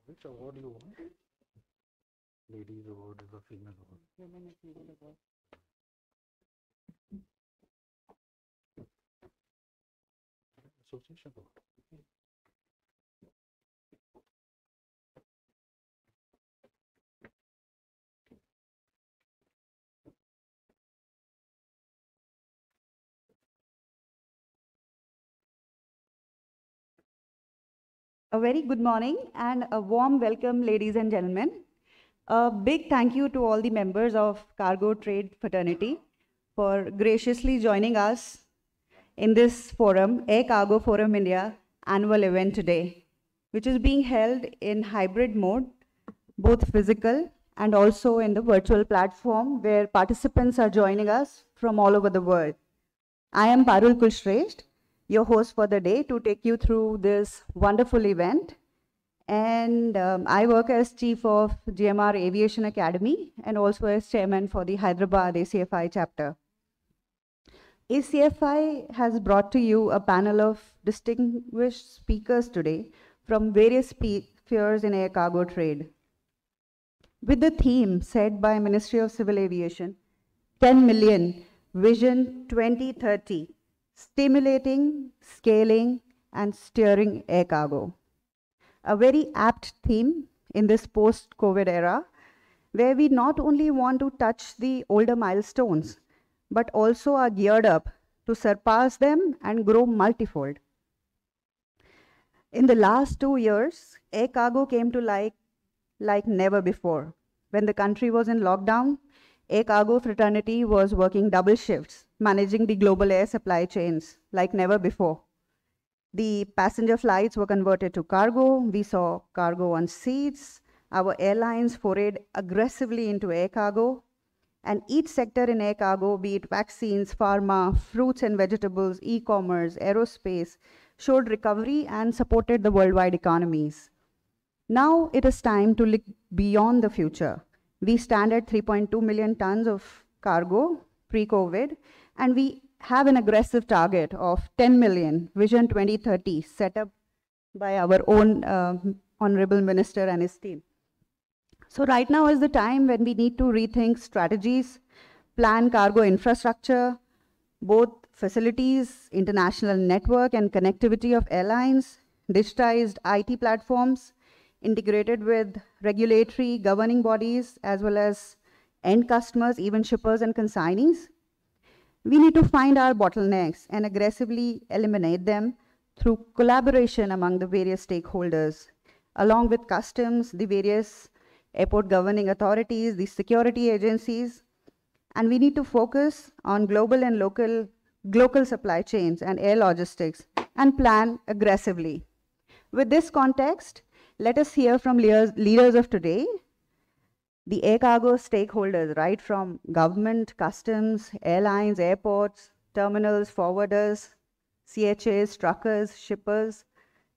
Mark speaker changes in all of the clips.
Speaker 1: Which award you want? Ladies award is a female award.
Speaker 2: Women Achievement Award.
Speaker 1: Association award.
Speaker 2: A very good morning and a warm welcome, ladies and gentlemen. A big thank you to all the members of Cargo Trade Fraternity for graciously joining us in this forum, Air Cargo Forum India annual event today, which is being held in hybrid mode, both physical and also in the virtual platform where participants are joining us from all over the world. I am Parul Kulshresht, your host for the day, to take you through this wonderful event. And I work as Chief of GMR Aviation Academy and also as Chairman for the Hyderabad ACFI chapter. ACFI has brought to you a panel of distinguished speakers today from various spheres in air cargo trade. With the theme set by Ministry of Civil Aviation, 10 million Vision 2030, stimulating, scaling, and steering air cargo. A very apt theme in this post-COVID era, where we not only want to touch the older milestones, but also are geared up to surpass them and grow multifold. In the last 2 years, air cargo came to light like never before. When the country was in lockdown, Air Cargo Fraternity was working double shifts, managing the global air supply chains like never before. The passenger flights were converted to cargo. We saw cargo on seats. Our airlines forayed aggressively into air cargo. And each sector in air cargo, be it vaccines, pharma, fruits and vegetables, e-commerce, aerospace, showed recovery and supported the worldwide economies. Now it is time to look beyond the future. We stand at 3.2 million tons of cargo pre-COVID, and we have an aggressive target of 10 million, Vision 2030, set up by our own Honorable Minister and his team. So right now is the time when we need to rethink strategies, plan cargo infrastructure, both facilities, international network and connectivity of airlines, digitized IT platforms, integrated with regulatory governing bodies, as well as end customers, even shippers and consignees. We need to find our bottlenecks and aggressively eliminate them through collaboration among the various stakeholders, along with customs, the various airport governing authorities, the security agencies. And we need to focus on global and local supply chains and air logistics and plan aggressively. With this context, let us hear from leaders of today, the air cargo stakeholders, right from government, customs, airlines, airports, terminals, forwarders, CHAs, truckers, shippers,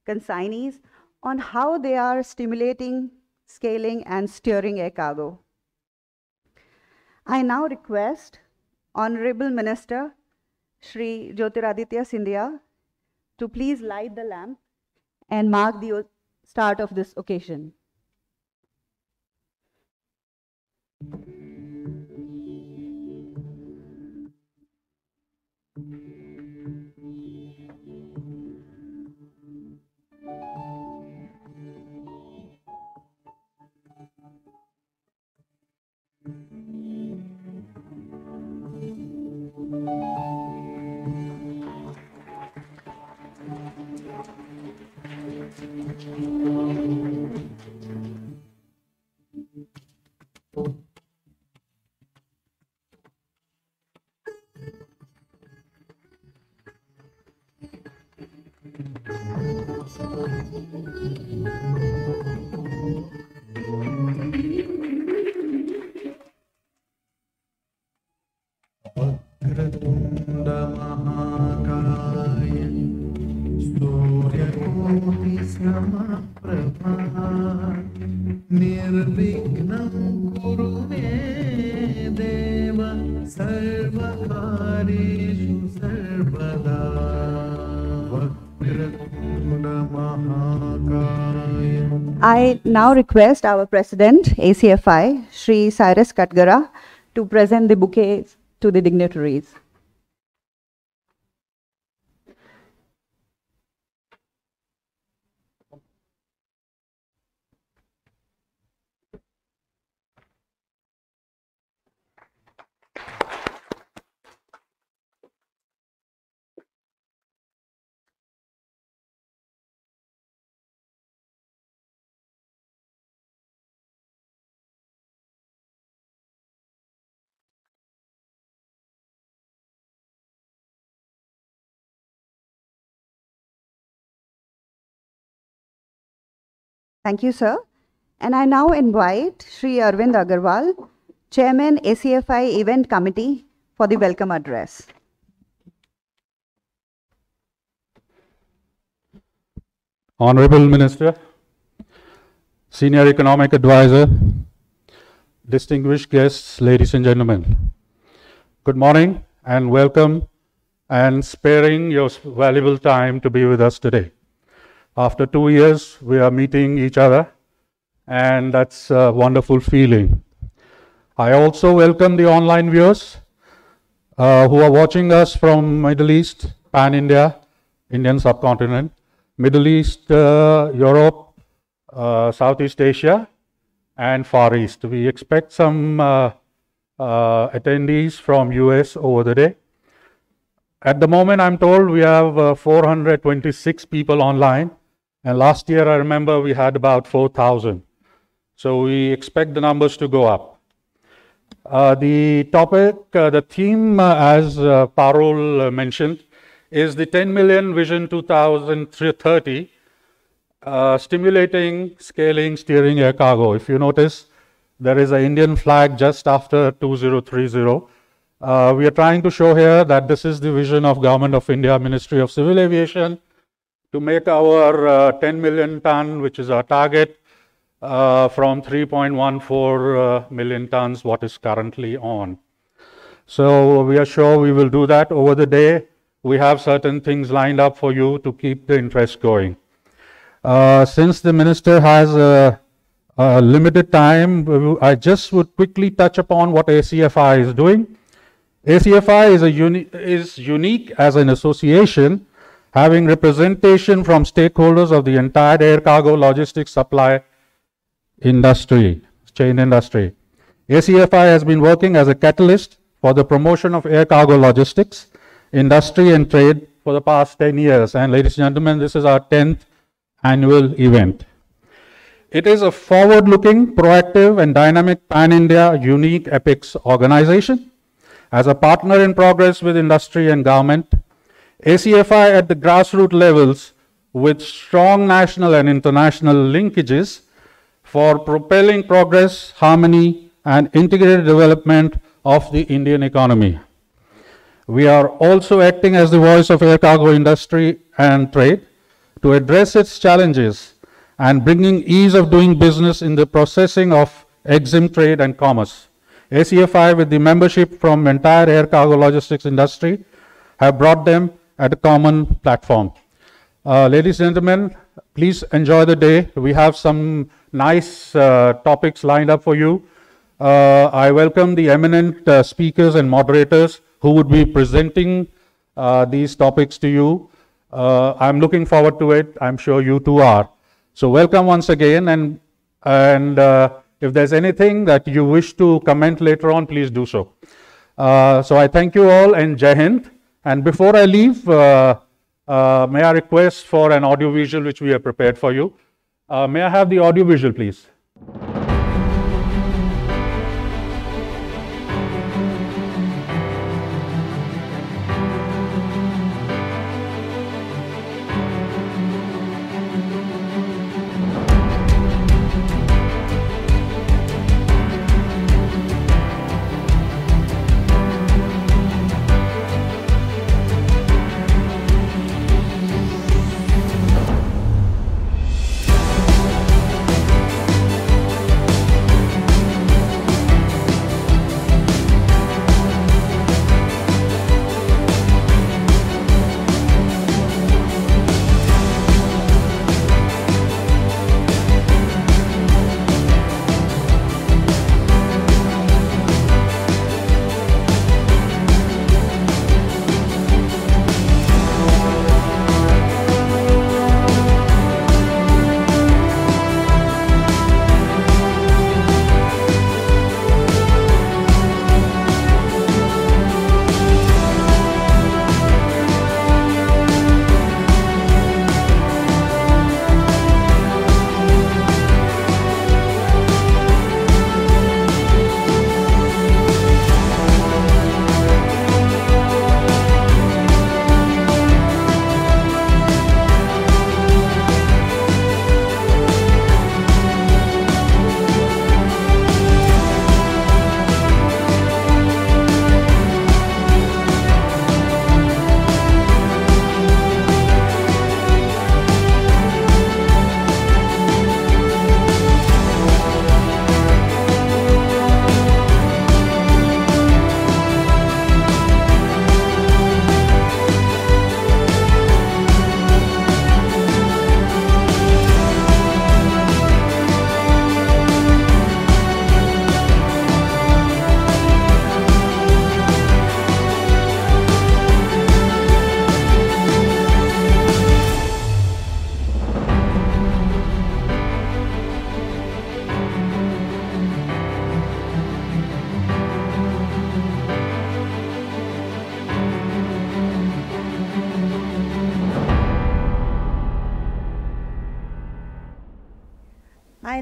Speaker 2: consignees, on how they are stimulating, scaling, and steering air cargo. I now request Honorable Minister Shri Jyotiraditya Scindia to please light the lamp and mark the start of this occasion.
Speaker 3: Nirvignam kuru me deva sarvakareshu sarvada Vakratunda mahakaya
Speaker 2: I now request our President, ACFI, Shri Cyrus Katgara, to present the bouquets to the dignitaries. Thank you, sir. And I now invite Shri Arvind Agarwal, Chairman, ACFI Event Committee, for the welcome address.
Speaker 1: Honorable Minister, Senior Economic Advisor, distinguished guests, ladies and gentlemen, good morning and welcome, and sparing your valuable time to be with us today. After 2 years, we are meeting each other, and that's a wonderful feeling. I also welcome the online viewers who are watching us from Middle East, Pan-India, Indian subcontinent, Middle East, Europe, Southeast Asia, and Far East. We expect some attendees from US over the day. At the moment, I'm told we have 426 people online, and last year I remember we had about 4,000. So we expect the numbers to go up. The topic, the theme, as Parul mentioned, is the 10 million Vision 2030, stimulating, scaling, steering air cargo. If you notice, there is an Indian flag just after 2030. We are trying to show here that this is the vision of Government of India, Ministry of Civil Aviation, to make our 10 million ton, which is our target, from 3.14 million tons, what is currently on. So we are sure we will do that over the day. We have certain things lined up for you to keep the interest going. Since the Minister has a limited time, I just would quickly touch upon what ACFI is doing. ACFI is unique as an association, having representation from stakeholders of the entire air cargo logistics supply industry, chain industry. ACFI has been working as a catalyst for the promotion of air cargo logistics, industry and trade for the past 10 years. And ladies and gentlemen, this is our 10th annual event. It is a forward-looking, proactive and dynamic pan-India unique epics organization. As a partner in progress with industry and government, ACFI at the grassroots levels with strong national and international linkages for propelling progress, harmony and integrated development of the Indian economy. We are also acting as the voice of air cargo industry and trade to address its challenges and bringing ease of doing business in the processing of EXIM trade and commerce. ACFI, with the membership from entire air cargo logistics industry, have brought them at a common platform. Ladies and gentlemen, please enjoy the day. We have some nice topics lined up for you. I welcome the eminent speakers and moderators who would be presenting these topics to you. I'm looking forward to it. I'm sure you too are. So welcome once again, and if there's anything that you wish to comment later on, please do so. So I thank you all and Jai Hind. And before I leave, may I request for an audiovisual which we have prepared for you. May I have the audiovisual, please?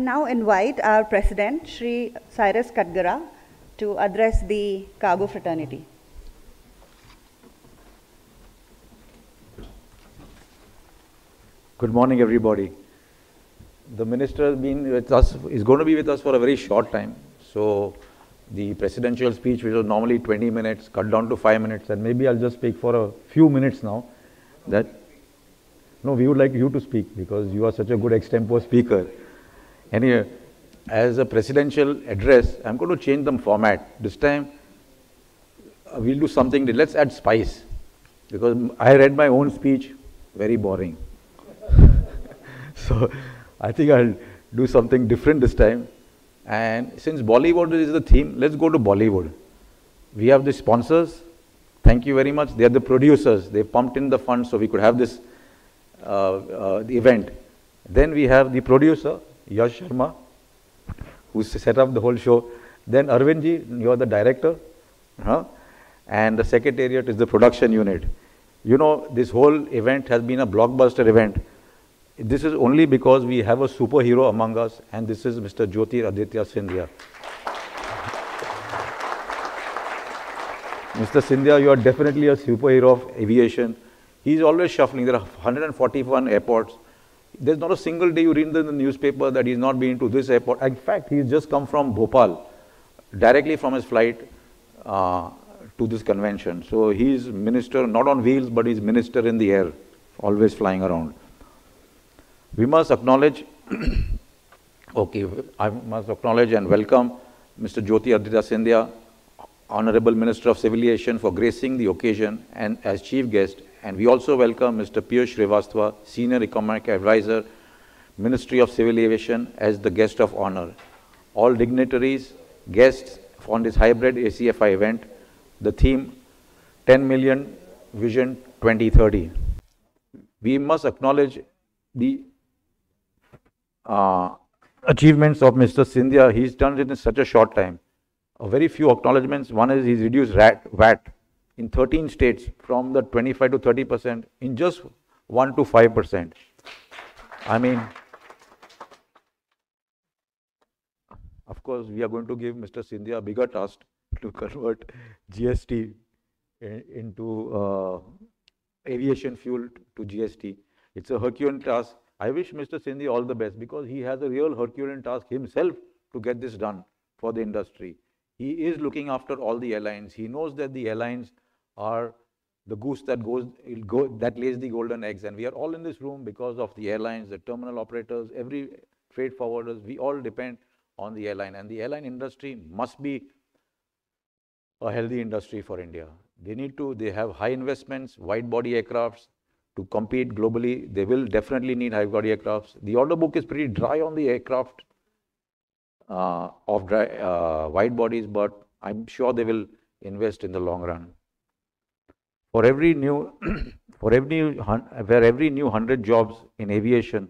Speaker 2: now invite our president, Shri Cyrus Katgara, to address the cargo fraternity.
Speaker 4: Good morning, everybody. The minister has been with us, is going to be with us for a very short time. So the presidential speech, which was normally 20 minutes, cut down to 5 minutes, and maybe I'll just speak for a few minutes now. No, we would like you to speak because you are such a good extempore speaker. Anyway, as a presidential address, I'm going to change the format. This time, we'll do something, let's add spice. Because I read my own speech, very boring. So I think I'll do something different this time. And since Bollywood is the theme, let's go to Bollywood. We have the sponsors. Thank you very much. They are the producers. They pumped in the funds so we could have this the event. Then we have the producer, Yash Sharma, who set up the whole show. Then Arvindji, you are the director. And the secretariat is the production unit. You know, this whole event has been a blockbuster event. This is only because we have a superhero among us, and this is Mr. Jyotiraditya Scindia. Mr. Scindia, you are definitely a superhero of aviation. He's always shuffling. There are 141 airports. There's not a single day you read in the newspaper that he's not been to this airport. In fact, he's just come from Bhopal, directly from his flight to this convention. So he's minister, not on wheels, but he's minister in the air, always flying around. We must acknowledge, I must acknowledge and welcome Mr. Jyotiraditya Scindia, Honorable Minister of Civil Aviation, for gracing the occasion and as chief guest. And we also welcome Mr. Piyush Srivastava, Senior Economic Advisor, Ministry of Civil Aviation, as the guest of honor. All dignitaries, guests on this hybrid ACFI event, the theme 10 Million Vision 2030. We must acknowledge the achievements of Mr. Scindia. He's done it in such a short time. A very few acknowledgements. One is he's reduced VAT in 13 states from the 25 to 30% in just 1 to 5%. I mean, of course, we are going to give Mr. Scindia a bigger task to convert GST into aviation fuel to GST. It's a Herculean task. I wish Mr. Scindia all the best because he has a real Herculean task himself to get this done for the industry. He is looking after all the airlines. He knows that the airlines are the goose that lays the golden eggs. And we are all in this room because of the airlines, the terminal operators, every freight forwarders. We all depend on the airline. And the airline industry must be a healthy industry for India. They have high investments, wide body aircrafts. To compete globally, they will definitely need high body aircrafts. The order book is pretty dry on the aircraft of wide bodies, but I'm sure they will invest in the long run. For every new, where every new 100 jobs in aviation,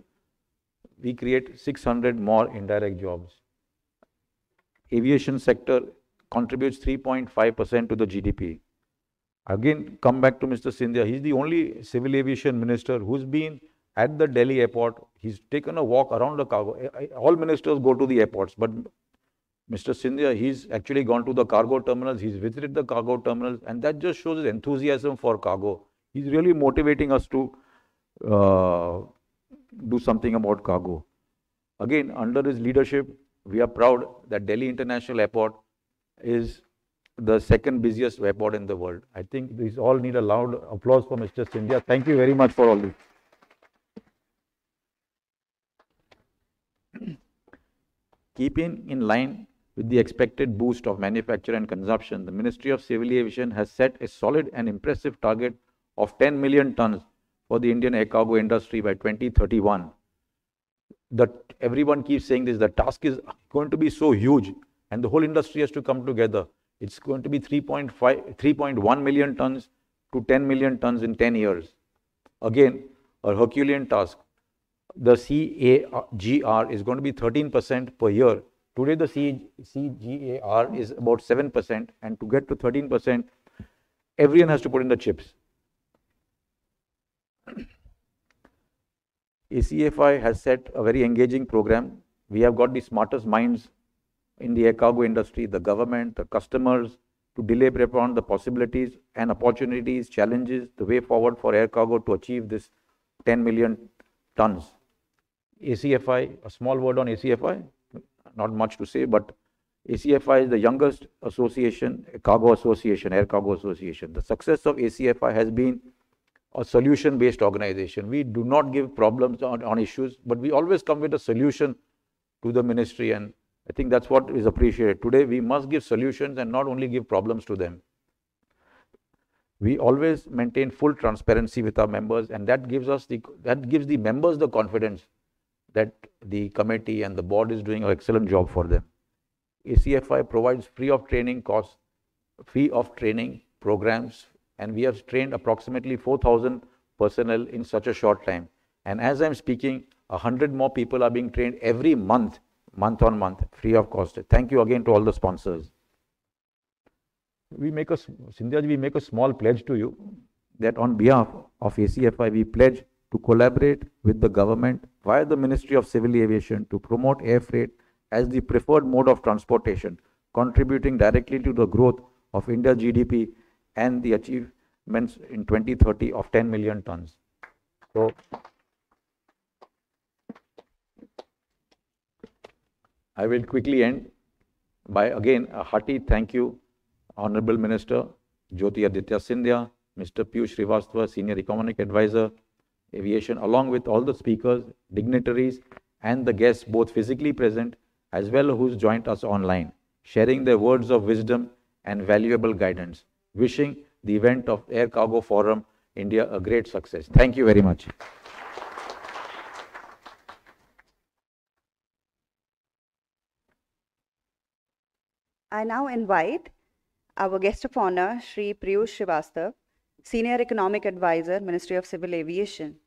Speaker 4: we create 600 more indirect jobs. Aviation sector contributes 3.5% to the GDP. Again, come back to Mr. Scindia. He's the only civil aviation minister who's been at the Delhi airport. He's taken a walk around the cargo. All ministers go to the airports, but Mr. Scindia, he's actually gone to the cargo terminals. He's visited the cargo terminals, and that just shows his enthusiasm for cargo. He's really motivating us to do something about cargo. Again, under his leadership, we are proud that Delhi International Airport is the second busiest airport in the world. I think these all need a loud applause for Mr. Scindia. Thank you very much for all this. Keeping in line with the expected boost of manufacture and consumption, the Ministry of Civil Aviation has set a solid and impressive target of 10 million tons for the Indian air cargo industry by 2031. Everyone keeps saying this, the task is going to be so huge and the whole industry has to come together. It's going to be 3.1 million tons to 10 million tons in 10 years. Again, a Herculean task. The CAGR is going to be 13% per year. Today, the CAGR is about 7%, and to get to 13%, everyone has to put in the chips. ACFI has set a very engaging program We have got the smartest minds in the air cargo industry, the government, the customers, to deliberate upon the possibilities and opportunities, challenges, the way forward for air cargo to achieve this 10 million tons. ACFI, a small word on ACFI, not much to say, but ACFI is the youngest association, air cargo association. The success of ACFI has been a solution-based organization. We do not give problems on issues, but we always come with a solution to the ministry, and I think that's what is appreciated. Today, we must give solutions and not only give problems to them. We always maintain full transparency with our members, and that gives the members the confidence that the committee and the board is doing an excellent job for them. ACFI provides free of training programs, and we have trained approximately 4,000 personnel in such a short time. And as I'm speaking, 100 more people are being trained every month on month, free of cost. Thank you again to all the sponsors. Scindia ji, we make a small pledge to you that on behalf of ACFI, we pledge to collaborate with the government via the Ministry of Civil Aviation to promote air freight as the preferred mode of transportation, contributing directly to the growth of India's GDP and the achievements in 2030 of 10 million tons. So, I will quickly end by again a hearty thank you, Honorable Minister Jyotiraditya Scindia, Mr. Piyush Srivastava, Senior Economic Advisor, Aviation, along with all the speakers, dignitaries, and the guests, both physically present as well who's joined us online, sharing their words of wisdom and valuable guidance. Wishing the event of Air Cargo Forum India a great success. Thank you very much.
Speaker 2: I now invite our guest of honor, Shri Piyush Srivastava, Senior Economic Advisor, Ministry of Civil Aviation.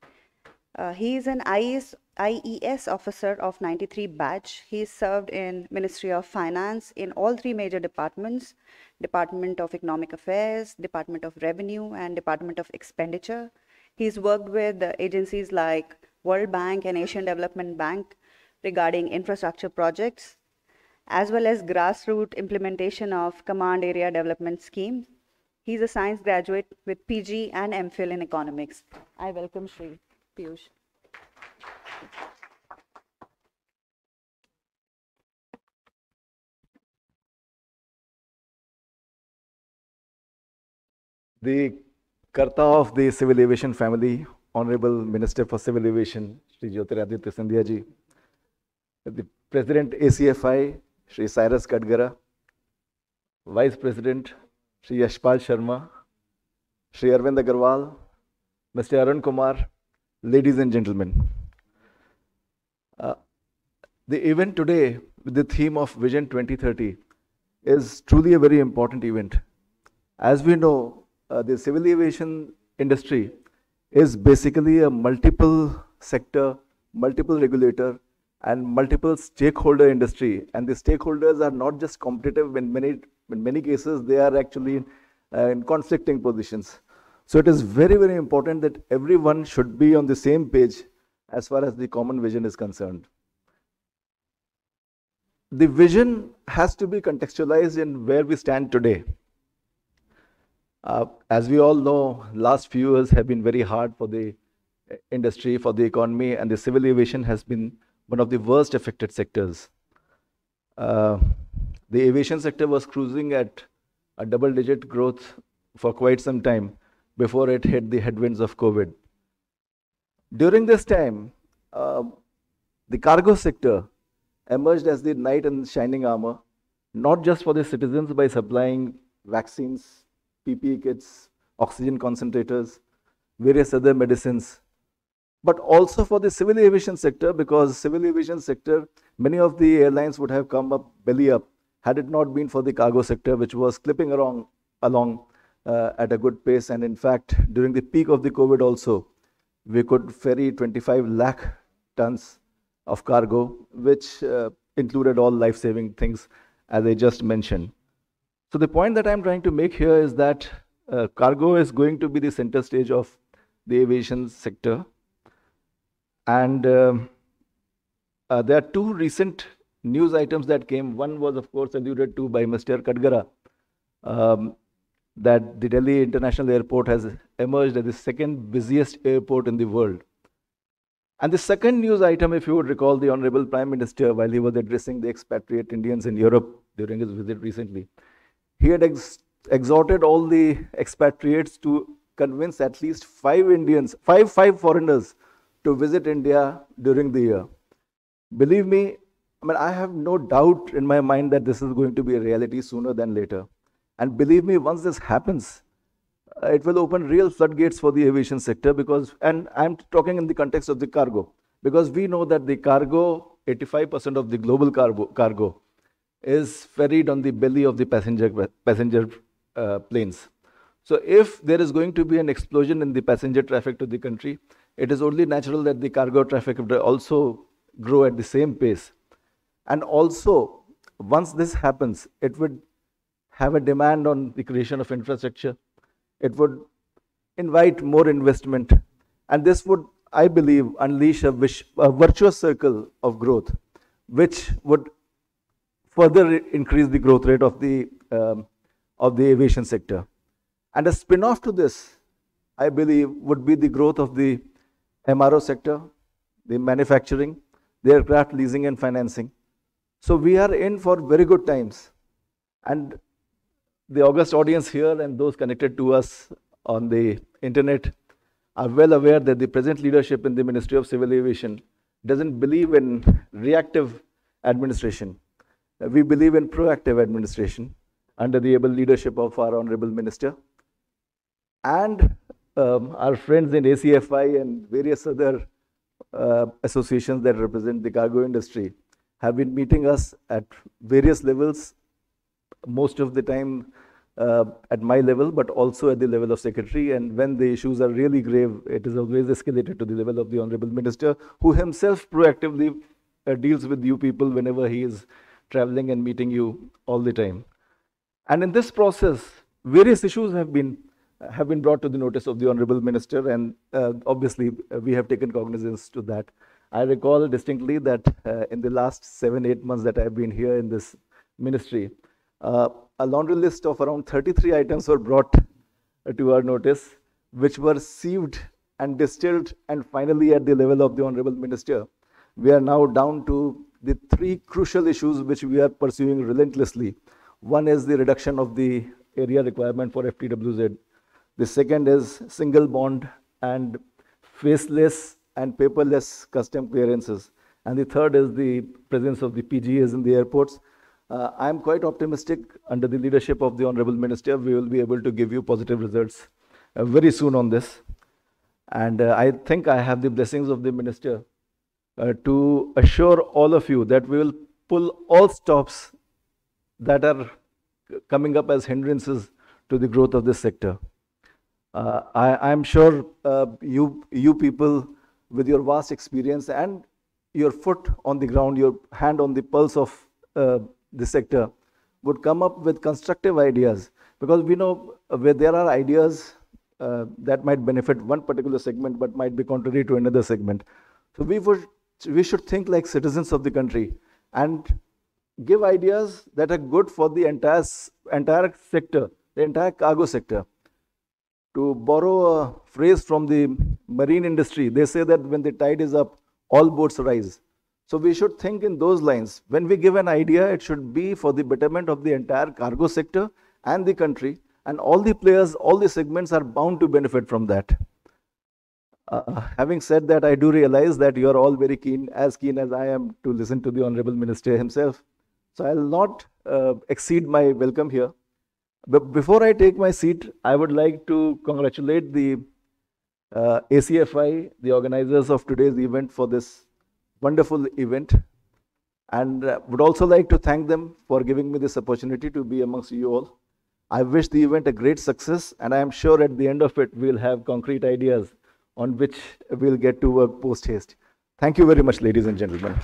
Speaker 2: He is an IES officer of 93 batch. He served in Ministry of Finance in all three major departments, Department of Economic Affairs, Department of Revenue, and Department of Expenditure. He's worked with agencies like World Bank and Asian Development Bank regarding infrastructure projects, as well as grassroots implementation of Command Area Development Scheme. He's a science graduate with PG and MPhil in economics. I welcome Shri Piyush.
Speaker 5: The Karta of the Civil Aviation family, Honorable Minister for Civil Aviation, Shri Jyotiraditya Scindia ji, the President ACFI, Shri Cyrus Kadgara, Vice President, Shri Yashpal Sharma, Shri Arvind Agarwal, Mr. Arun Kumar, ladies and gentlemen. The event today with the theme of Vision 2030 is truly a very important event. As we know, the civil aviation industry is basically a multiple sector, multiple regulator, and multiple stakeholder industry. And the stakeholders are not just competitive, in many cases they are actually in conflicting positions. So it is very, very important that everyone should be on the same page as far as the common vision is concerned. The vision has to be contextualized in where we stand today. As we all know, last few years have been very hard for the industry, for the economy, and the civil aviation has been one of the worst affected sectors. The aviation sector was cruising at a double-digit growth for quite some time before it hit the headwinds of COVID. During this time, the cargo sector emerged as the knight in shining armor, not just for the citizens by supplying vaccines, PPE kits, oxygen concentrators, various other medicines, but also for the civil aviation sector, because civil aviation sector, many of the airlines would have come up belly up had it not been for the cargo sector, which was clipping along at a good pace. And in fact, during the peak of the COVID also, we could ferry 25 lakh tons of cargo, which included all life-saving things, as I just mentioned. So the point that I'm trying to make here is that cargo is going to be the center stage of the aviation sector. And there are two recent news items that came. One was, of course, alluded to by Mr. Kadgara, that the Delhi International Airport has emerged as the second busiest airport in the world. And the second news item, if you would recall, the Honorable Prime Minister, while he was addressing the expatriate Indians in Europe during his visit recently, he had exhorted all the expatriates to convince at least five foreigners to visit India during the year. Believe me, I mean, I have no doubt in my mind that this is going to be a reality sooner than later. And believe me, once this happens, it will open real floodgates for the aviation sector because, and I'm talking in the context of the cargo, because we know that the cargo, 85% of the global cargo is ferried on the belly of the passenger planes. So if there is going to be an explosion in the passenger traffic to the country, it is only natural that the cargo traffic would also grow at the same pace. And also, once this happens, it would have a demand on the creation of infrastructure. It would invite more investment. And this would, I believe, unleash a virtuous circle of growth, which would further increase the growth rate of the aviation sector. And a spin-off to this, I believe, would be the growth of the MRO sector, the manufacturing, the aircraft leasing and financing. So we are in for very good times. And the august audience here and those connected to us on the internet are well aware that the present leadership in the Ministry of Civil Aviation doesn't believe in reactive administration. We believe in proactive administration under the able leadership of our Honorable Minister. And our friends in ACFI and various other associations that represent the cargo industry have been meeting us at various levels, most of the time at my level, but also at the level of secretary. And when the issues are really grave, it is always escalated to the level of the Honorable Minister, who himself proactively deals with you people whenever he is traveling and meeting you all the time. And in this process, various issues have been brought to the notice of the Honorable Minister, and obviously we have taken cognizance to that. I recall distinctly that in the last 7-8 months that I've been here in this ministry, a laundry list of around 33 items were brought to our notice, which were sieved and distilled, and finally at the level of the Honorable Minister, we are now down to the 3 crucial issues which we are pursuing relentlessly. One is the reduction of the area requirement for FTWZ. The second is single bond and faceless and paperless custom clearances. And the third is the presence of the PGAs in the airports. I am quite optimistic under the leadership of the Honorable Minister, we will be able to give you positive results very soon on this. And I think I have the blessings of the Minister to assure all of you that we will pull all stops that are coming up as hindrances to the growth of this sector. I am sure you people with your vast experience and your foot on the ground, your hand on the pulse of the sector would come up with constructive ideas, because we know where there are ideas that might benefit one particular segment but might be contrary to another segment. So we should think like citizens of the country and give ideas that are good for the entire sector, the entire cargo sector. To borrow a phrase from the marine industry, they say that when the tide is up, all boats rise. So we should think in those lines. When we give an idea, it should be for the betterment of the entire cargo sector and the country, and all the players, all the segments are bound to benefit from that. Having said that, I do realize that you are all very keen as I am to listen to the Honorable Minister himself. So I'll not exceed my welcome here. But before I take my seat, I would like to congratulate the ACFI, the organizers of today's event, for this wonderful event, and would also like to thank them for giving me this opportunity to be amongst you all. I wish the event a great success, and I am sure at the end of it, we'll have concrete ideas on which we'll get to work post-haste. Thank you very much, ladies and gentlemen.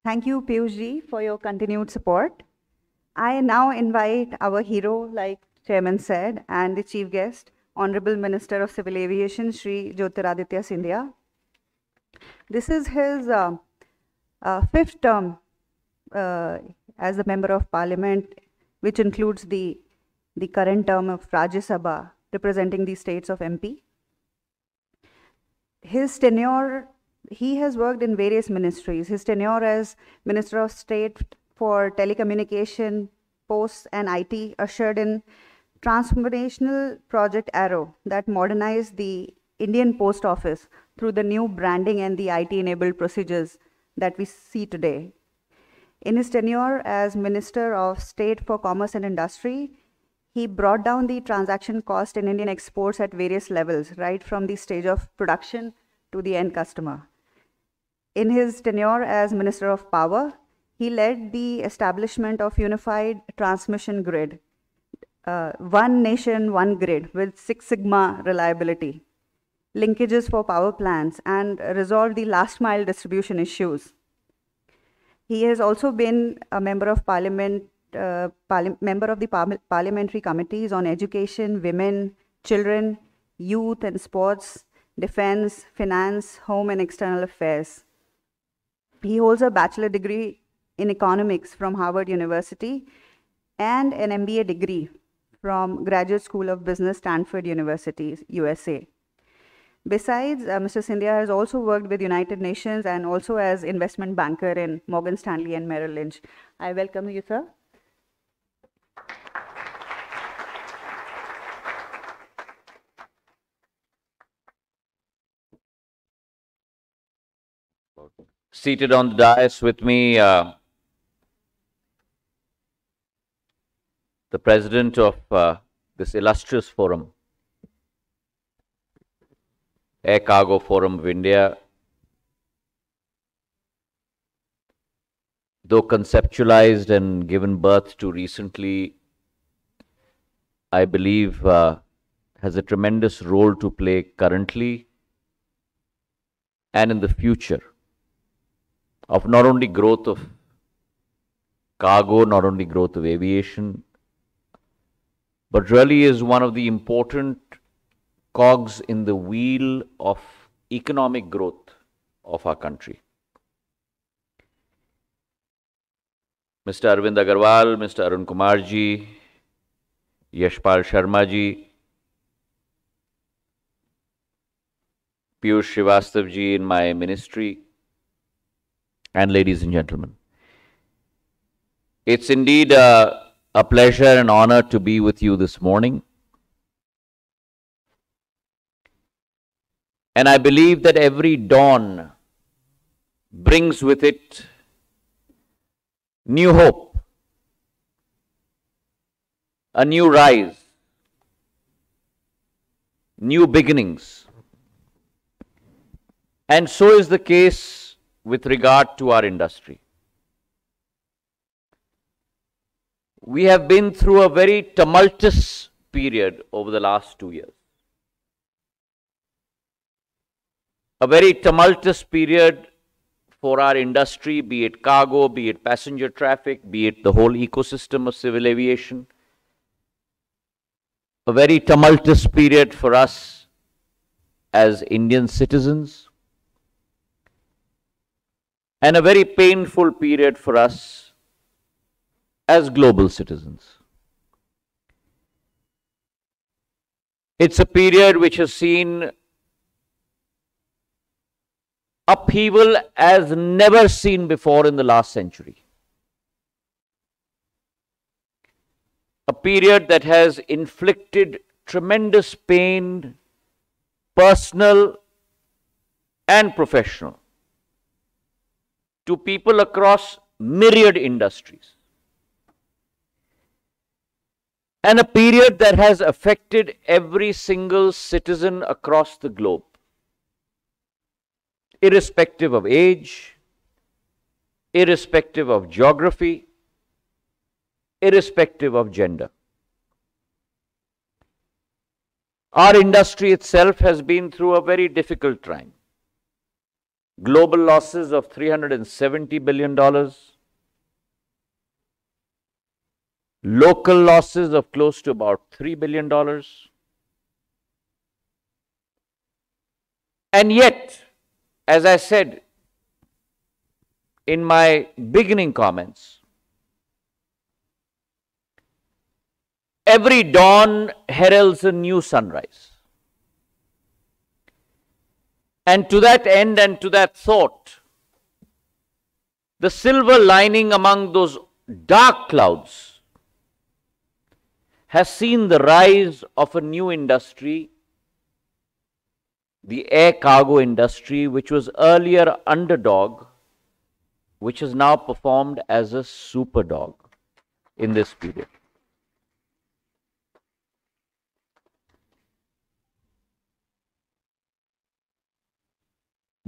Speaker 2: Thank you, Piyush ji, for your continued support. I now invite our hero, like Chairman said, and the chief guest, Honorable Minister of Civil Aviation, Shri Jyotiraditya Scindia. This is his fifth term as a Member of Parliament, which includes the current term of Rajya Sabha, representing the states of MP. His tenure, he has worked in various ministries. His tenure as Minister of State for Telecommunication, Posts and IT ushered in transformational Project Arrow that modernized the Indian Post Office through the new branding and the IT-enabled procedures that we see today. In his tenure as Minister of State for Commerce and Industry, he brought down the transaction cost in Indian exports at various levels, right from the stage of production to the end customer. In his tenure as Minister of Power, he led the establishment of unified transmission grid, one nation, one grid with Six Sigma reliability, linkages for power plants, and resolved the last mile distribution issues. He has also been a member of Parliament, member of the parliamentary committees on education, women, children, youth and sports, defense, finance, home and external affairs. He holds a bachelor degree in economics from Harvard University and an MBA degree from Graduate School of Business, Stanford University, USA. Besides, Mr. Scindia has also worked with United Nations and also as investment banker in Morgan Stanley and Merrill Lynch. I welcome you, sir.
Speaker 6: Seated on the dais with me, the president of this illustrious forum, Air Cargo Forum of India. Though conceptualized and given birth to recently, I believe has a tremendous role to play currently and in the future of not only growth of cargo, not only growth of aviation, but really is one of the important cogs in the wheel of economic growth of our country. Mr. Arvind Agarwal, Mr. Arun Kumar ji, Yashpal Sharma ji, Piyush Srivastava ji in my ministry, and ladies and gentlemen, it's indeed a pleasure and honor to be with you this morning. And I believe that every dawn brings with it new hope, a new rise, new beginnings. And so is the case with regard to our industry. We have been through a very tumultuous period over the last 2 years. A very tumultuous period for our industry, be it cargo, be it passenger traffic, be it the whole ecosystem of civil aviation. A very tumultuous period for us as Indian citizens, and a very painful period for us as global citizens. It's a period which has seen upheaval as never seen before in the last century. A period that has inflicted tremendous pain, personal and professional, to people across myriad industries. And a period that has affected every single citizen across the globe, irrespective of age, irrespective of geography, irrespective of gender. Our industry itself has been through a very difficult time. Global losses of $370 billion, local losses of close to about $3 billion, And yet, as I said in my beginning comments, every dawn heralds a new sunrise. And to that end and to that thought, the silver lining among those dark clouds has seen the rise of a new industry, the air cargo industry, which was earlier underdog, which has now performed as a superdog in this period.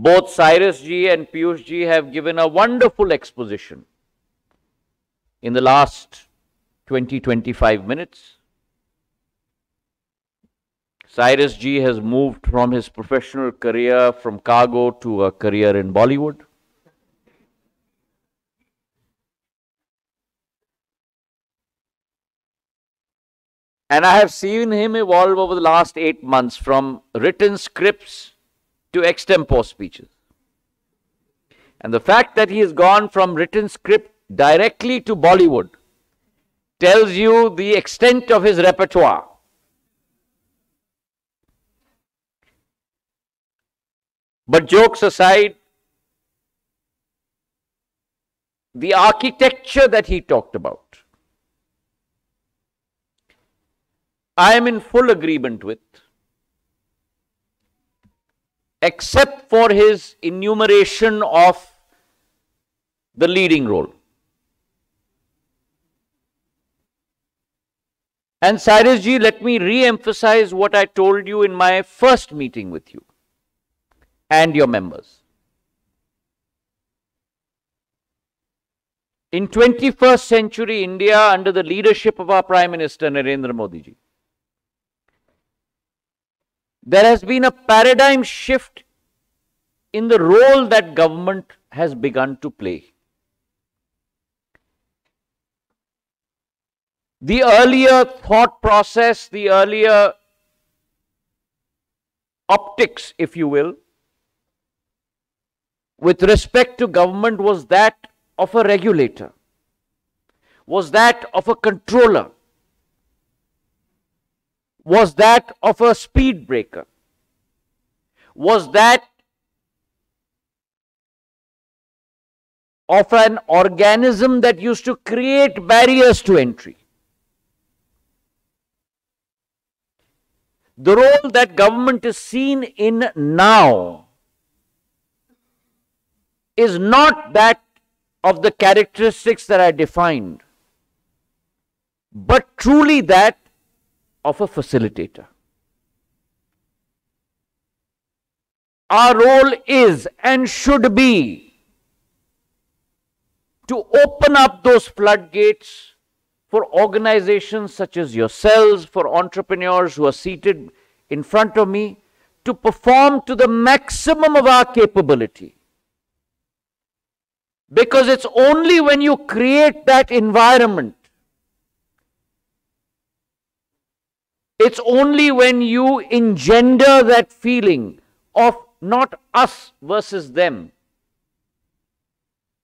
Speaker 6: Both Cyrus ji and Piyush ji have given a wonderful exposition in the last 20-25 minutes. Cyrus ji has moved from his professional career from cargo to a career in Bollywood. And I have seen him evolve over the last 8 months from written scripts to extempore speeches. And the fact that he has gone from written script directly to Bollywood tells you the extent of his repertoire. But jokes aside, the architecture that he talked about, I am in full agreement with, except for his enumeration of the leading role. And Cyrus ji, let me re-emphasize what I told you in my first meeting with you and your members. In 21st century India, under the leadership of our Prime Minister Narendra Modi ji, there has been a paradigm shift in the role that government has begun to play. The earlier thought process, the earlier optics, if you will, with respect to government was that of a regulator, was that of a controller, was that of a speed breaker, was that of an organism that used to create barriers to entry. The role that government is seen in now is not that of the characteristics that I defined, but truly that of a facilitator. Our role is and should be to open up those floodgates for organizations such as yourselves, for entrepreneurs who are seated in front of me, to perform to the maximum of our capability. Because it's only when you create that environment, it's only when you engender that feeling of not us versus them,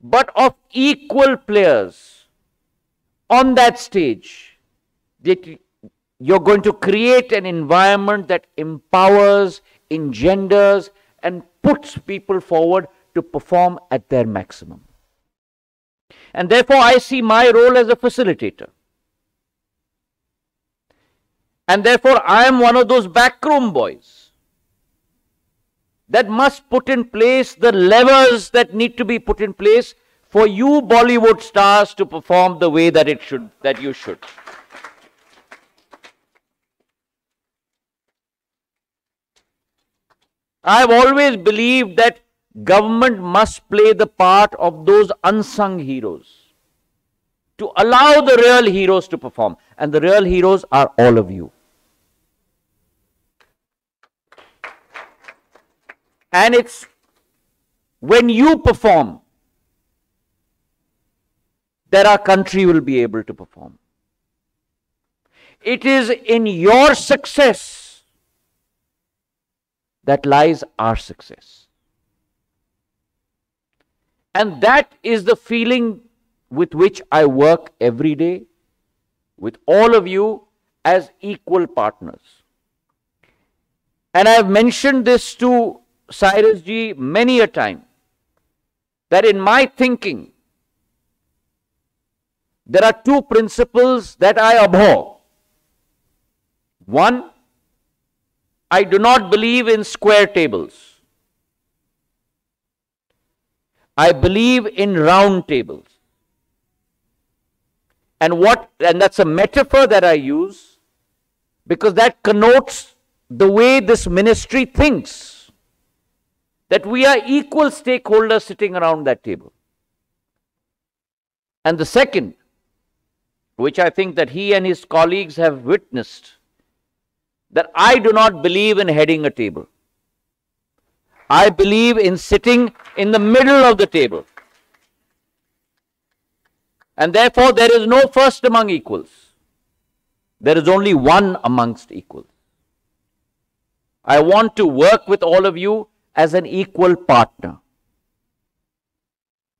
Speaker 6: but of equal players on that stage, that you're going to create an environment that empowers, engenders, and puts people forward to perform at their maximum. And therefore, I see my role as a facilitator. And therefore, I am one of those backroom boys that must put in place the levers that need to be put in place for you Bollywood stars to perform the way that you should. I have always believed that government must play the part of those unsung heroes to allow the real heroes to perform. And the real heroes are all of you. And it's when you perform that our country will be able to perform. It is in your success that lies our success. And that is the feeling with which I work every day with all of you as equal partners. And I have mentioned this to Cyrus ji many a time, that in my thinking, there are two principles that I abhor. One, I do not believe in square tables. I believe in round tables. And that's a metaphor that I use because that connotes the way this ministry thinks, that we are equal stakeholders sitting around that table. And the second, which I think that he and his colleagues have witnessed, that I do not believe in heading a table. I believe in sitting in the middle of the table. And therefore, there is no first among equals. There is only one amongst equals. I want to work with all of you as an equal partner.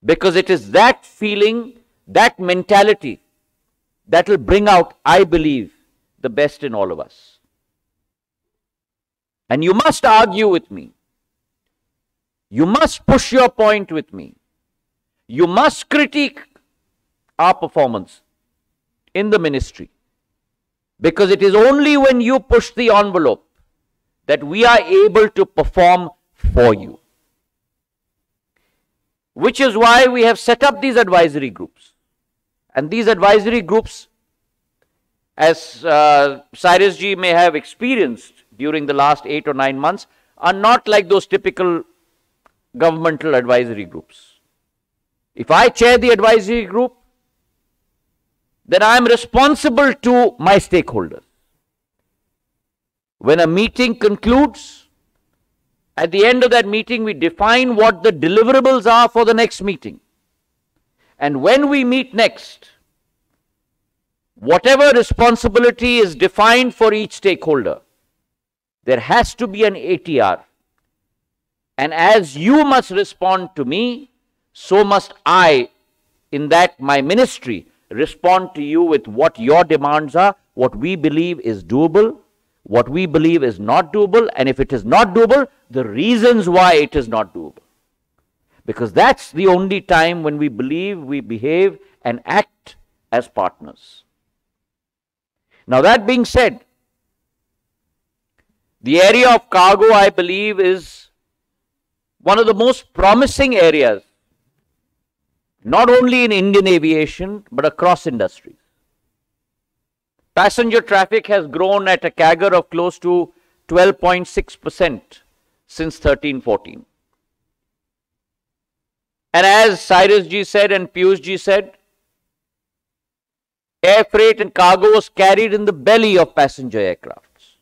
Speaker 6: Because it is that feeling, that mentality, that will bring out, I believe, the best in all of us. And you must argue with me. You must push your point with me. You must critique our performance in the ministry. Because it is only when you push the envelope that we are able to perform for you. Which is why we have set up these advisory groups. And these advisory groups, as Cyrus ji may have experienced during the last 8 or 9 months, are not like those typical governmental advisory groups. If I chair the advisory group, then I am responsible to my stakeholders. When a meeting concludes, at the end of that meeting, we define what the deliverables are for the next meeting. And when we meet next, whatever responsibility is defined for each stakeholder, there has to be an ATR. And as you must respond to me, so must I, in that my ministry, respond to you with what your demands are, what we believe is doable, what we believe is not doable, and if it is not doable, the reasons why it is not doable. Because that's the only time when we believe we behave and act as partners. Now that being said, the area of cargo, I believe, is one of the most promising areas, not only in Indian aviation, but across industries. Passenger traffic has grown at a CAGR of close to 12.6% since 13-14. And as Cyrus ji said and Piyush ji said, air freight and cargo was carried in the belly of passenger aircrafts.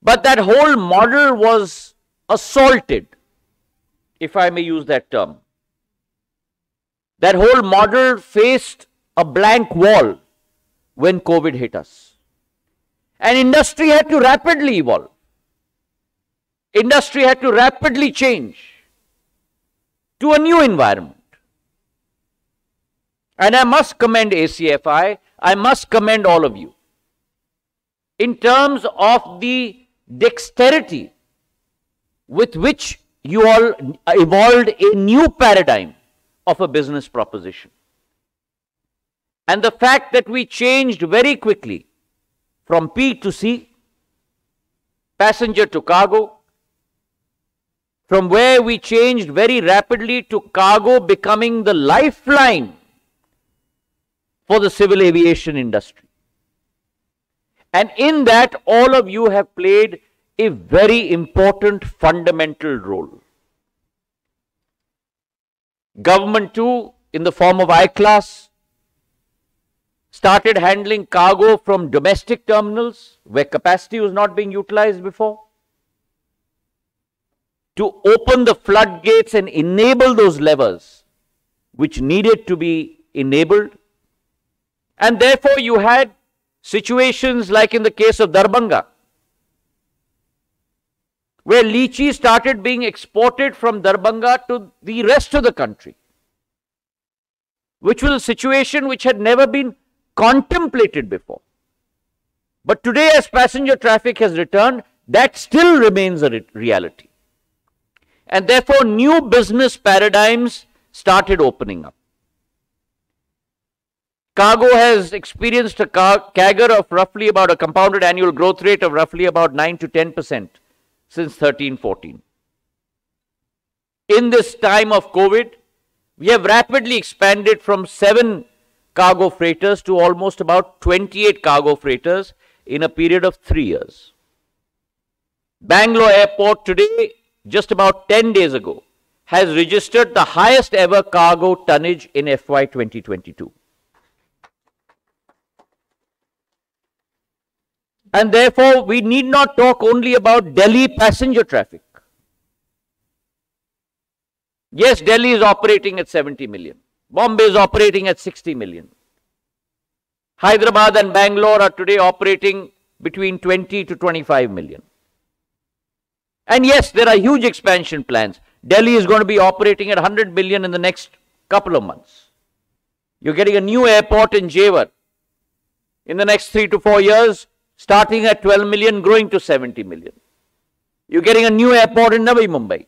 Speaker 6: But that whole model was assaulted, if I may use that term. That whole model faced a blank wall when COVID hit us. And industry had to rapidly evolve. Industry had to rapidly change to a new environment. And I must commend ACFI, I must commend all of you in terms of the dexterity with which you all evolved a new paradigm of a business proposition. And the fact that we changed very quickly from P to C, passenger to cargo, from where we changed very rapidly to cargo becoming the lifeline for the civil aviation industry. And in that, all of you have played a very important fundamental role. Government too, in the form of I-Class, started handling cargo from domestic terminals where capacity was not being utilized before, to open the floodgates and enable those levers which needed to be enabled. And therefore you had situations like in the case of Darbhanga, where lychee started being exported from Darbhanga to the rest of the country, which was a situation which had never been contemplated before. But today, as passenger traffic has returned, that still remains a reality. And therefore, new business paradigms started opening up. Cargo has experienced a CAGR of roughly about a compounded annual growth rate of roughly about 9 to 10% since 13-14. In this time of COVID, we have rapidly expanded from 7 cargo freighters to almost about 28 cargo freighters in a period of 3 years. Bangalore Airport today, just about 10 days ago, has registered the highest ever cargo tonnage in FY 2022. And therefore, we need not talk only about Delhi passenger traffic. Yes, Delhi is operating at 70 million. Bombay is operating at 60 million. Hyderabad and Bangalore are today operating between 20 to 25 million. And yes, there are huge expansion plans. Delhi is going to be operating at 100 million in the next couple of months. You're getting a new airport in Jewar in the next 3 to 4 years, starting at 12 million, growing to 70 million. You're getting a new airport in Navi Mumbai.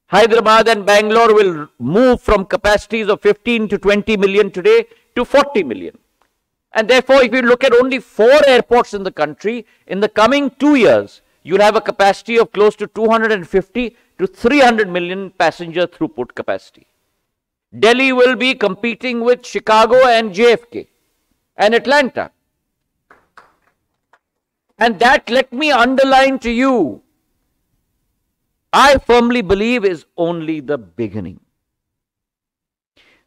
Speaker 6: Hyderabad and Bangalore will move from capacities of 15 to 20 million today to 40 million. And therefore, if you look at only 4 airports in the country, in the coming 2 years, you'll have a capacity of close to 250 to 300 million passenger throughput capacity. Delhi will be competing with Chicago and JFK and Atlanta. And that, let me underline to you, I firmly believe is only the beginning.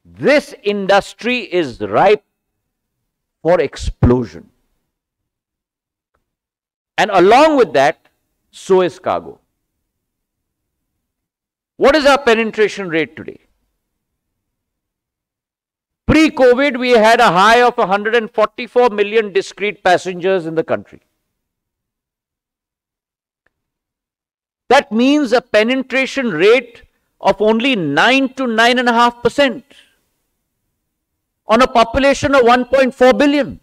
Speaker 6: This industry is ripe for explosion. And along with that, so is cargo. What is our penetration rate today? Pre-COVID, we had a high of 144 million discrete passengers in the country. That means a penetration rate of only 9 to 9.5% on a population of 1.4 billion.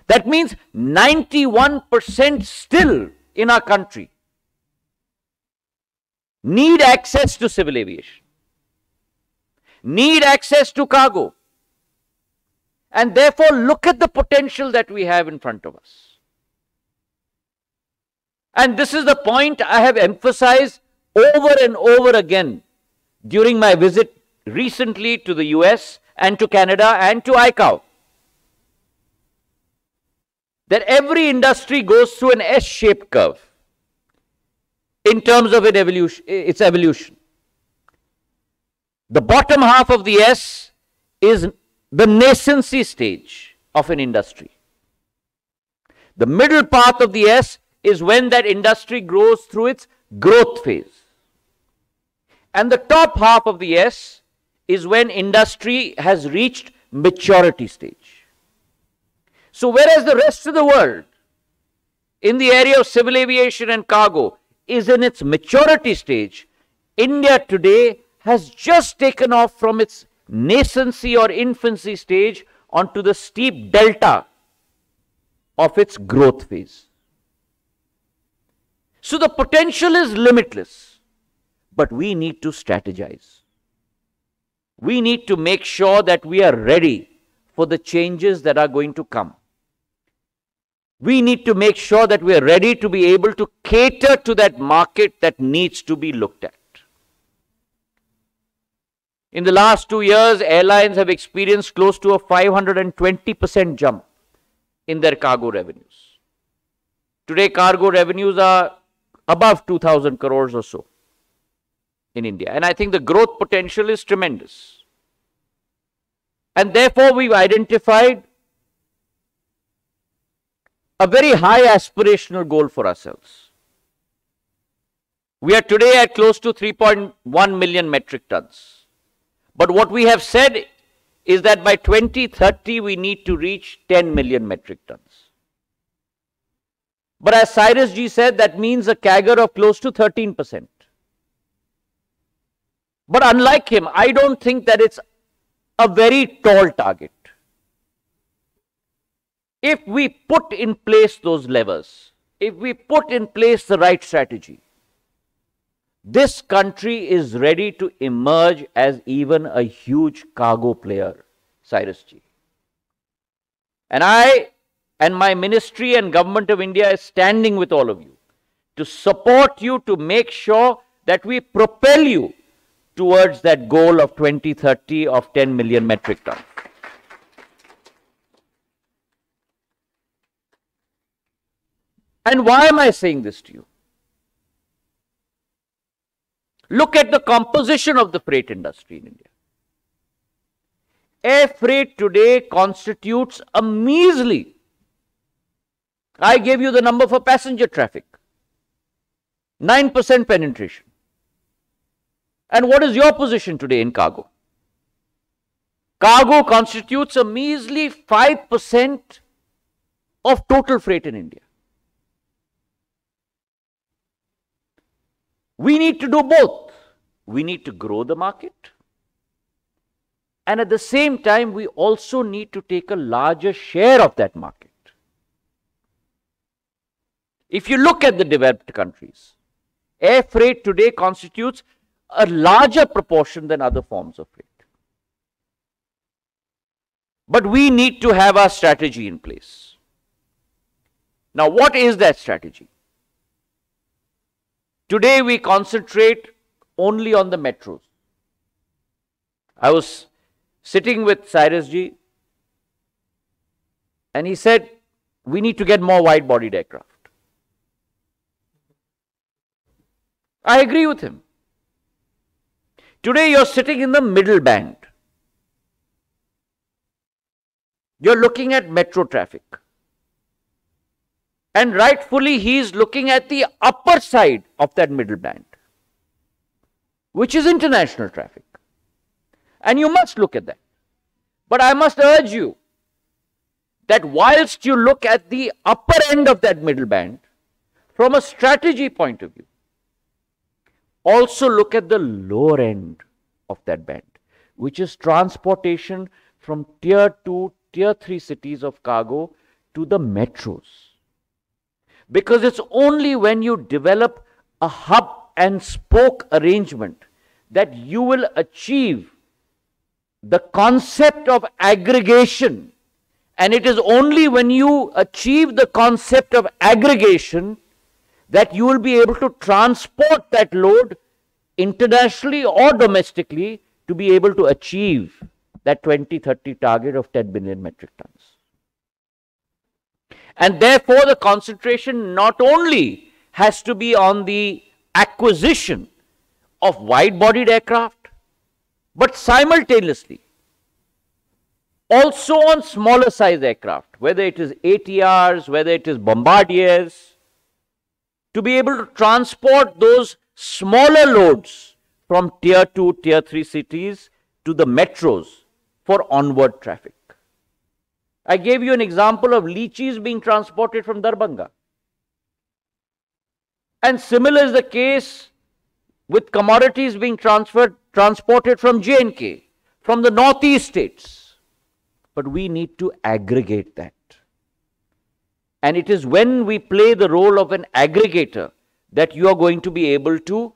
Speaker 6: That means 91% still in our country need access to civil aviation, need access to cargo, and therefore look at the potential that we have in front of us. And this is the point I have emphasized over and over again during my visit recently to the US and to Canada and to ICAO. That every industry goes through an S-shaped curve in terms of its evolution. The bottom half of the S is the nascency stage of an industry. The middle part of the S is when that industry grows through its growth phase. And the top half of the S is when industry has reached maturity stage. So whereas the rest of the world in the area of civil aviation and cargo is in its maturity stage, India today has just taken off from its nascency or infancy stage onto the steep delta of its growth phase. So the potential is limitless, but we need to strategize. We need to make sure that we are ready for the changes that are going to come. We need to make sure that we are ready to be able to cater to that market that needs to be looked at. In the last 2 years, airlines have experienced close to a 520% jump in their cargo revenues. Today, cargo revenues are above 2,000 crores or so in India. And I think the growth potential is tremendous. And therefore, we've identified a very high aspirational goal for ourselves. We are today at close to 3.1 million metric tons. But what we have said is that by 2030, we need to reach 10 million metric tons. But as Cyrus ji said, that means a CAGR of close to 13%. But unlike him, I don't think that it's a very tall target. If we put in place those levers, if we put in place the right strategy, this country is ready to emerge as even a huge cargo player, Cyrus ji. And I and my ministry and Government of India is standing with all of you to support you, to make sure that we propel you towards that goal of 2030 of 10 million metric tons. And why am I saying this to you? Look at the composition of the freight industry in India. Air freight today constitutes a measly, I gave you the number for passenger traffic, 9% penetration. And what is your position today in cargo? Cargo constitutes a measly 5% of total freight in India. We need to do both. We need to grow the market, and at the same time, we also need to take a larger share of that market. If you look at the developed countries, air freight today constitutes a larger proportion than other forms of freight. But we need to have our strategy in place. Now, what is that strategy? Today, we concentrate only on the metros. I was sitting with Cyrus ji, and he said, we need to get more wide-bodied aircraft. I agree with him. Today, you're sitting in the middle band. You're looking at metro traffic. And rightfully, he is looking at the upper side of that middle band, which is international traffic. And you must look at that. But I must urge you that whilst you look at the upper end of that middle band, from a strategy point of view, also look at the lower end of that band, which is transportation from tier 2, tier 3 cities of cargo to the metros. Because it's only when you develop a hub and spoke arrangement that you will achieve the concept of aggregation. And it is only when you achieve the concept of aggregation that you will be able to transport that load internationally or domestically to be able to achieve that 2030 target of 10 billion metric tons. And therefore, the concentration not only has to be on the acquisition of wide-bodied aircraft, but simultaneously also on smaller size aircraft, whether it is ATRs, whether it is bombardiers, to be able to transport those smaller loads from tier 2, tier 3 cities to the metros for onward traffic. I gave you an example of lychees being transported from Darbhanga. And similar is the case with commodities being transported from J&K, from the northeast states. But we need to aggregate that. And it is when we play the role of an aggregator that you are going to be able to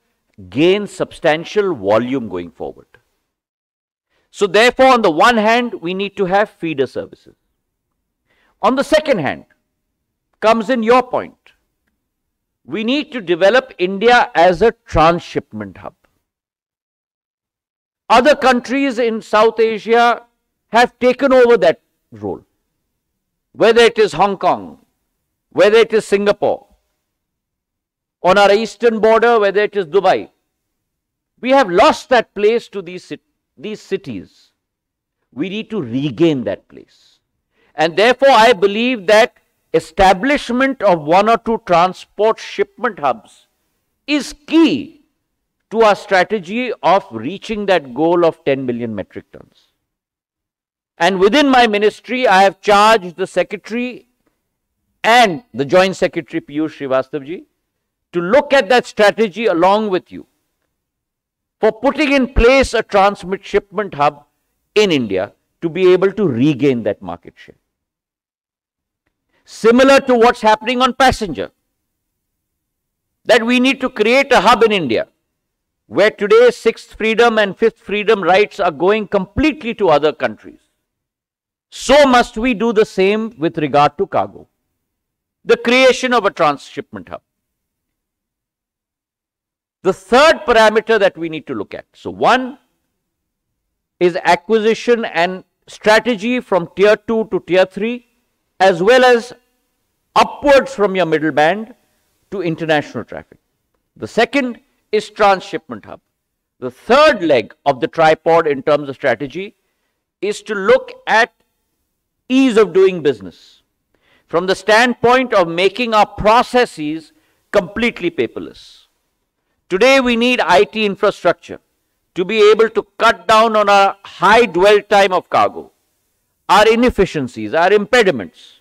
Speaker 6: gain substantial volume going forward. So therefore, on the one hand, we need to have feeder services. On the second hand, comes in your point. We need to develop India as a transshipment hub. Other countries in South Asia have taken over that role. Whether it is Hong Kong, whether it is Singapore, on our eastern border, whether it is Dubai. We have lost that place to these cities. We need to regain that place. And therefore, I believe that establishment of 1 or 2 transport shipment hubs is key to our strategy of reaching that goal of 10 million metric tons. And within my ministry, I have charged the Secretary and the Joint Secretary Piyush Srivastava to look at that strategy along with you for putting in place a transshipment hub in India to be able to regain that market share. Similar to what's happening on passenger, that we need to create a hub in India where today 6th freedom and 5th freedom rights are going completely to other countries. So must we do the same with regard to cargo. The creation of a transshipment hub. The third parameter that we need to look at. So one is acquisition and strategy from tier 2 to tier 3, as well as upwards from your middle band to international traffic. The second is transshipment hub. The third leg of the tripod in terms of strategy is to look at ease of doing business from the standpoint of making our processes completely paperless. Today we need IT infrastructure to be able to cut down on our high dwell time of cargo, our inefficiencies, our impediments.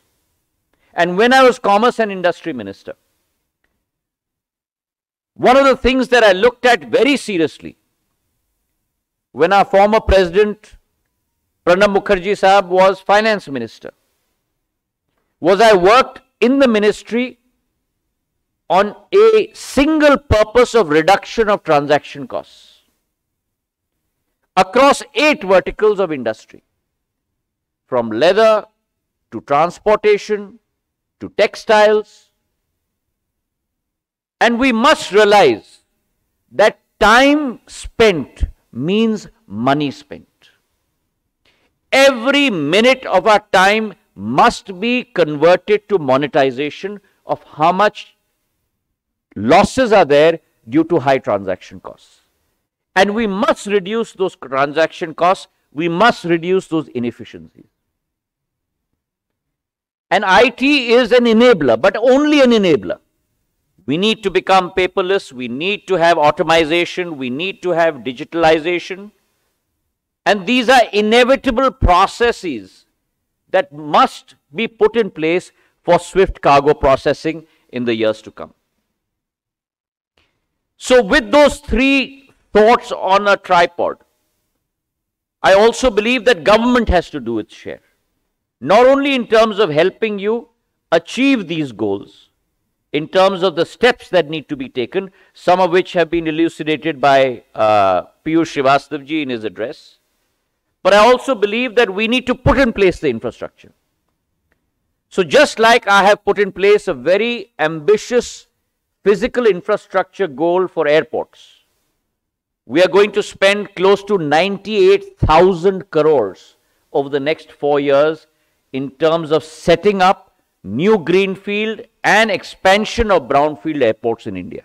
Speaker 6: And when I was Commerce and Industry Minister, one of the things that I looked at very seriously when our former President Pranab Mukherjee Sahab was Finance Minister was I worked in the ministry on a single purpose of reduction of transaction costs across 8 verticals of industry, from leather to transportation to textiles. And we must realize that time spent means money spent. Every minute of our time must be converted to monetization of how much losses are there due to high transaction costs. And we must reduce those transaction costs. We must reduce those inefficiencies. And IT is an enabler, but only an enabler. We need to become paperless. We need to have automation. We need to have digitalization. And these are inevitable processes that must be put in place for swift cargo processing in the years to come. So with those 3 thoughts on a tripod, I also believe that government has to do its share. Not only in terms of helping you achieve these goals, in terms of the steps that need to be taken, some of which have been elucidated by Piyush Srivastava in his address, but I also believe that we need to put in place the infrastructure. So just like I have put in place a very ambitious physical infrastructure goal for airports, we are going to spend close to 98,000 crores over the next 4 years in terms of setting up new greenfield and expansion of brownfield airports in India.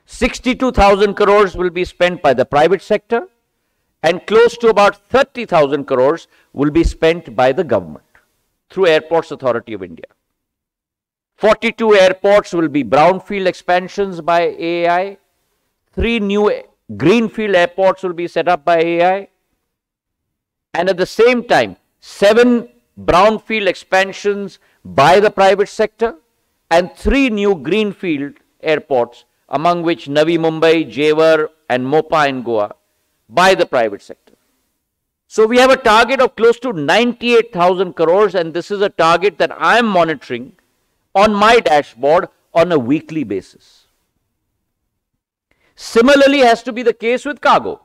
Speaker 6: 62,000 crores will be spent by the private sector, and close to about 30,000 crores will be spent by the government through Airports Authority of India. 42 airports will be brownfield expansions by AAI. 3 new greenfield airports will be set up by AAI. And at the same time, 7 brownfield expansions by the private sector and 3 new greenfield airports, among which Navi Mumbai, Jewar and Mopa in Goa, by the private sector. So we have a target of close to 98,000 crores, and this is a target that I am monitoring on my dashboard on a weekly basis. Similarly has to be the case with cargo,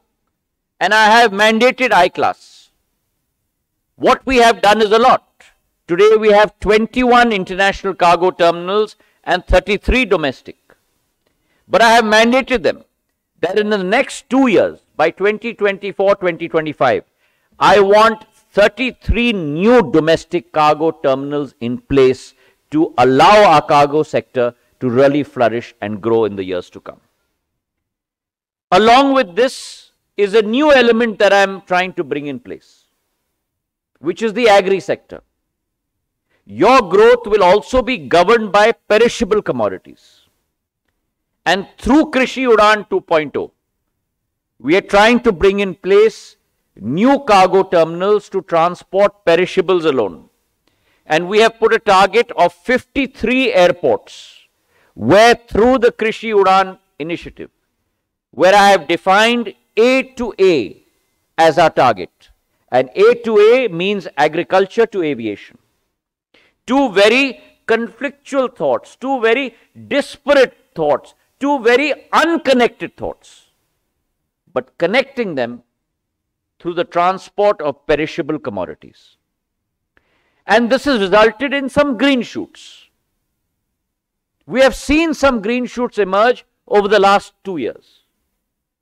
Speaker 6: and I have mandated I-class. What we have done is a lot. Today we have 21 international cargo terminals and 33 domestic. But I have mandated them that in the next 2 years, by 2024-2025, I want 33 new domestic cargo terminals in place to allow our cargo sector to really flourish and grow in the years to come. Along with this is a new element that I am trying to bring in place, which is the agri sector. Your growth will also be governed by perishable commodities. And through Krishi Udan 2.0, we are trying to bring in place new cargo terminals to transport perishables alone. and we have put a target of 53 airports where through the Krishi Udan initiative, where I have defined A to A as our target. And A to A means agriculture to aviation. Two very conflictual thoughts, two very disparate thoughts, two very unconnected thoughts, but connecting them through the transport of perishable commodities. And this has resulted in some green shoots. We have seen some green shoots emerge over the last 2 years,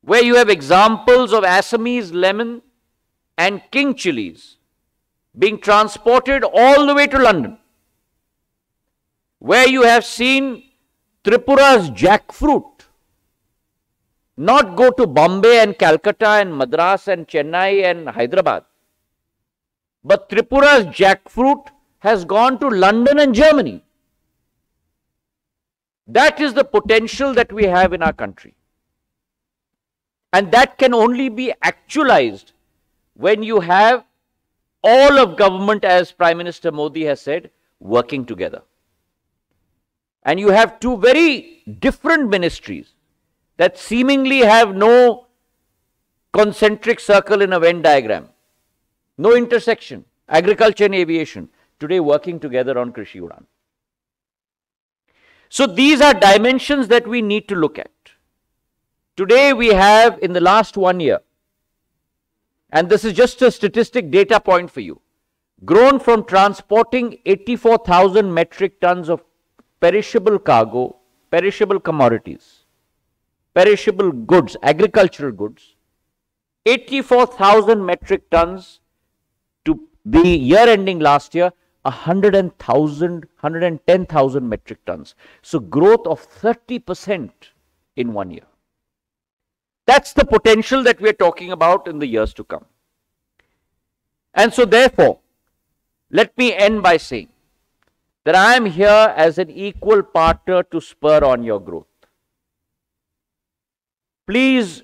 Speaker 6: where you have examples of Assamese lemon and king chilies being transported all the way to London, where you have seen Tripura's jackfruit not go to Bombay and Calcutta and Madras and Chennai and Hyderabad, but Tripura's jackfruit has gone to London and Germany. That is the potential that we have in our country. And that can only be actualized when you have all of government, as Prime Minister Modi has said, working together. And you have two very different ministries that seemingly have no concentric circle in a Venn diagram, no intersection, agriculture and aviation, today working together on Krishi Udan. So these are dimensions that we need to look at. Today we have, in the last 1 year, and this is just a statistic data point for you, grown from transporting 84,000 metric tons of perishable cargo, perishable commodities, perishable goods, agricultural goods, 84,000 metric tons to the year ending last year, 110,000 metric tons. So growth of 30% in 1 year. That's the potential that we're talking about in the years to come. And so therefore, let me end by saying that I am here as an equal partner to spur on your growth. Please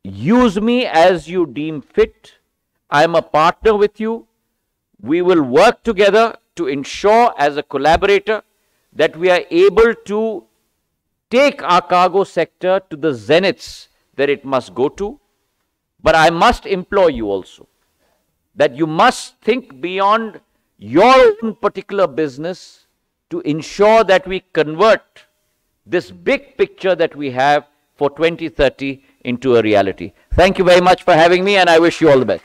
Speaker 6: use me as you deem fit. I am a partner with you. We will work together to ensure, as a collaborator, that we are able to take our cargo sector to the zeniths that it must go to. But I must implore you also that you must think beyond your own particular business to ensure that we convert this big picture that we have for 2030 into a reality. Thank you very much for having me, and I wish you all the best.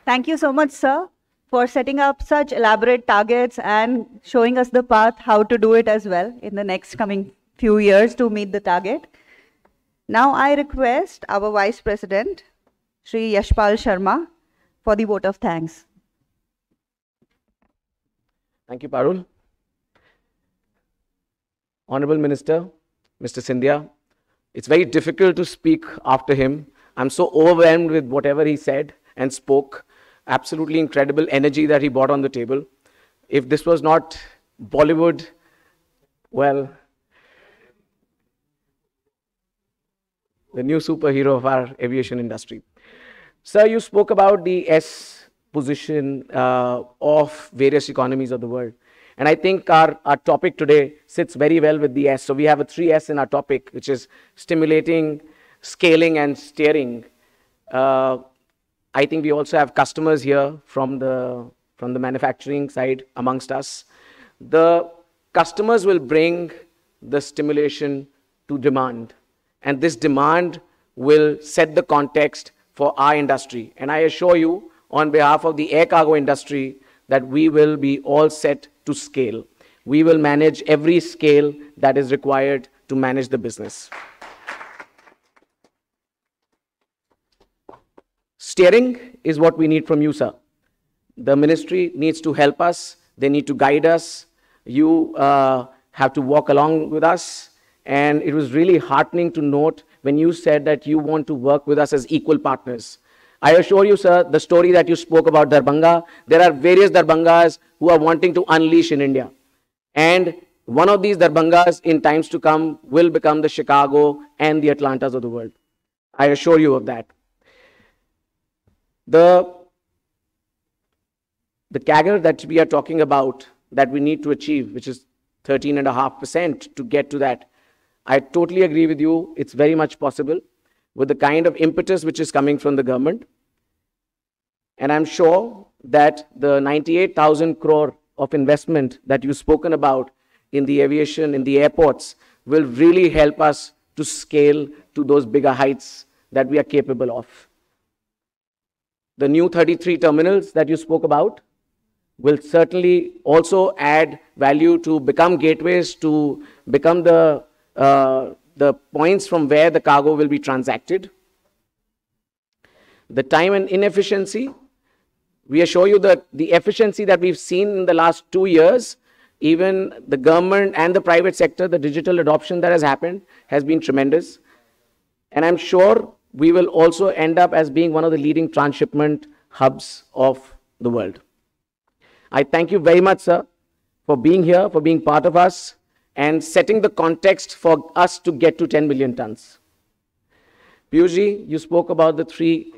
Speaker 2: Thank you so much, sir, for setting up such elaborate targets and showing us the path how to do it as well in the next coming few years to meet the target. Now I request our Vice President, Shri Yashpal Sharma, for the vote of thanks.
Speaker 7: Thank you, Parul. Honorable Minister, Mr. Scindia, it's very difficult to speak after him. I'm so overwhelmed with whatever he said and spoke. Absolutely incredible energy that he brought on the table. If this was not Bollywood, well, the new superhero of our aviation industry. Sir, you spoke about the S position of various economies of the world. And I think our topic today sits very well with the S. So we have a 3S in our topic, which is stimulating, scaling, and steering. I think we also have customers here from the manufacturing side amongst us. The customers will bring the stimulation to demand. And this demand will set the context for our industry. And I assure you, on behalf of the air cargo industry, that we will be all set to scale. We will manage every scale that is required to manage the business. Steering is what we need from you, sir. The ministry needs to help us. They need to guide us. You have to walk along with us. And it was really heartening to note when you said that you want to work with us as equal partners. I assure you, sir, the story that you spoke about Darbhanga, there are various Darbhangas who are wanting to unleash in India. And one of these Darbhangas in times to come will become the Chicago and the Atlantas of the world. I assure you of that. The the CAGR that we are talking about, that we need to achieve, which is 13.5% to get to that, I totally agree with you. It's very much possible with the kind of impetus which is coming from the government. And I'm sure that the 98,000 crore of investment that you've spoken about in the aviation, in the airports, will really help us to scale to those bigger heights that we are capable of. The new 33 terminals that you spoke about will certainly also add value to become gateways, to become the points from where the cargo will be transacted. The time and inefficiency, we assure you that the efficiency that we've seen in the last 2 years, even the government and the private sector, the digital adoption that has happened has been tremendous. And I'm sure we will also end up as being one of the leading transshipment hubs of the world. I thank you very much, sir, for being here, for being part of us, and setting the context for us to get to 10 million tons. Piyush, you spoke about the three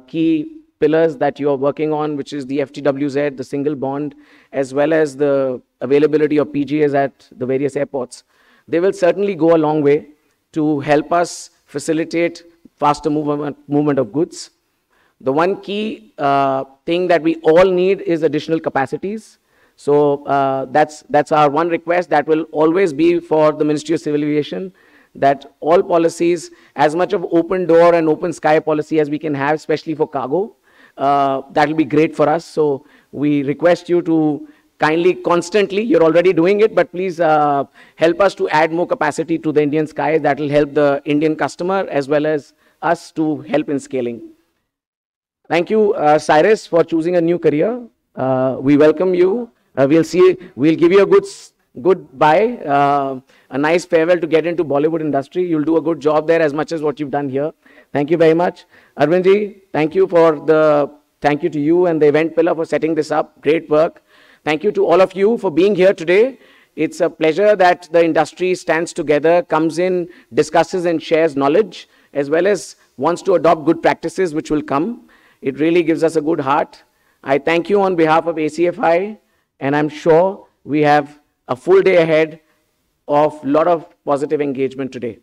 Speaker 7: key pillars that you are working on, which is the FTWZ, the single bond, as well as the availability of PGAs at the various airports. They will certainly go a long way to help us facilitate faster movement of goods. The one key thing that we all need is additional capacities. So that's our one request that will always be for the Ministry of Civil Aviation, that all policies, as much of open door and open sky policy as we can have, especially for cargo, that will be great for us. So we request you to kindly, constantly, you're already doing it, but please help us to add more capacity to the Indian sky. That will help the Indian customer as well as us to help in scaling. Thank you, Cyrus, for choosing a new career. We welcome you. We'll give you a goodbye, a nice farewell to get into Bollywood industry. You'll do a good job there as much as what you've done here. Thank you very much. Arvindji, thank you to you and the event pillar for setting this up. Great work. Thank you to all of you for being here today. It's a pleasure that the industry stands together, comes in, discusses and shares knowledge, as well as wants to adopt good practices which will come. It really gives us a good heart. I thank you on behalf of ACFI, and I'm sure we have a full day ahead of a lot of positive engagement today.